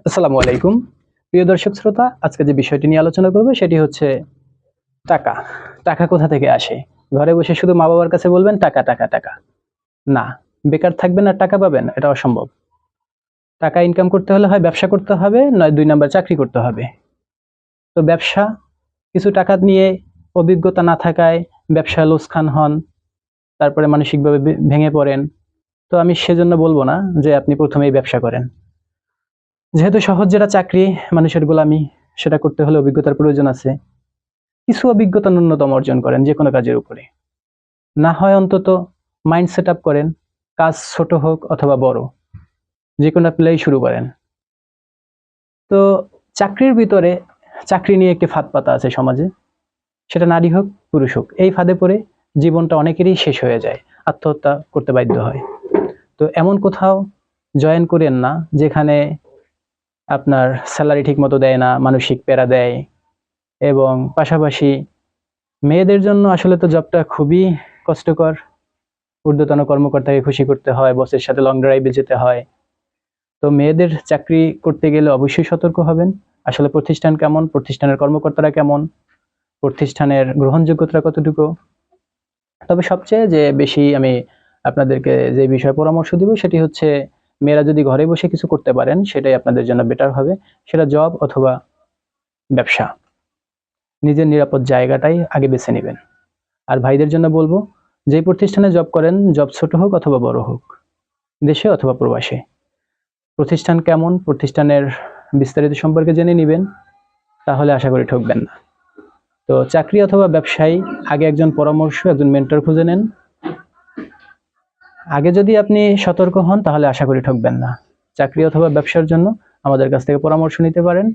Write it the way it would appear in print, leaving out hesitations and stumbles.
আসসালামু আলাইকুম। প্রিয় দর্শক শ্রোতা, আজকে যে বিষয়টি নিয়ে আলোচনা করব সেটি হচ্ছে টাকা। টাকা কোথা থেকে আসে? ঘরে বসে শুধু মা-বাবার কাছে বলবেন টাকা, টাকা, টাকা। না, বেকার থাকবেন আর টাকা পাবেন এটা অসম্ভব। টাকা ইনকাম করতে হলে হয় ব্যবসা করতে হবে, নয় ২ নাম্বার চাকরি করতে হবে। তো ব্যবসা, কিছু টাকা নিয়ে অভিজ্ঞতা না থাকায় ব্যবসায় লোসখান হন, তারপরে মানসিকভাবে ভেঙে পড়েন। তো আমি সেজন্য বলব না যে আপনি ১ম এই ব্যবসা করেন। যেহেতু সহজ যেটা চাকরি, মানুষের গোলামি, সেটা করতে হলে অভিজ্ঞতার প্রয়োজন আছে। কিছু অভিজ্ঞতা ন্যূনতম অর্জন করেন যেকোনো কাজের উপরে। না হয় অন্তত মাইন্ড সেট আপ করেন, কাজ ছোট হোক অথবা বড়, যেকোনো প্লেই শুরু করেন। তো চাকরির ভিতরে চাকরি নিয়ে একটি ফাঁদ পাতা আছে সমাজে, সেটা নারী হোক পুরুষ হোক। এই ফাঁদে পড়ে জীবনটা অনেকেরই শেষ হয়ে যায়, আত্মহত্যা করতে বাধ্য হয়। তো এমন কোথাও জয়েন করেন না যেখানে আপনার স্যালারি ঠিক মতো দেয় না, মানসিক প্যারা দেয়, এবং পাশাপাশি মেয়েদের জন্য আসলে তো জবটা খুবই কষ্টকর। ঊর্ধ্বতন কর্মকর্তাকে খুশি করতে হয়, বসের সাথে লং ড্রাইভে যেতে হয়। তো মেয়েদের চাকরি করতে গেলে অবশ্যই সতর্ক হবেন। আসলে প্রতিষ্ঠান কেমন, প্রতিষ্ঠানের কর্মকর্তারা কেমন, প্রতিষ্ঠানের গ্রহণযোগ্যতা কতটুকু। তবে সবচেয়ে যে বেশি আমি আপনাদেরকে যে বিষয়ে পরামর্শ দিব সেটি হচ্ছে, মেয়েরা যদি ঘরে বসে কিছু করতে পারেন সেটাই আপনাদের জন্য বেটার হবে। সেটা জব অথবা ব্যবসা। নিজের নিরাপদ জায়গাটাই আগে বেছে নেবেন। আর ভাইদের জন্য বলবো, যেই প্রতিষ্ঠানে জব করেন, জব ছোট হোক অথবা বড় হোক, দেশে অথবা প্রবাসে, প্রতিষ্ঠান কেমন, প্রতিষ্ঠানের বিস্তারিত সম্পর্কে জেনে নিবেন, তাহলে আশা করি ঠকবেন না। তো চাকরি অথবা ব্যবসায় আগে একজন পরামর্শ, একজন মেন্টর খুঁজে নেন। আগে যদি আপনি সতর্ক হন তাহলে আশা করি ঠকবেন না। চাকরি অথবা ব্যবসার জন্য আমাদের কাছ থেকে পরামর্শ নিতে পারেন।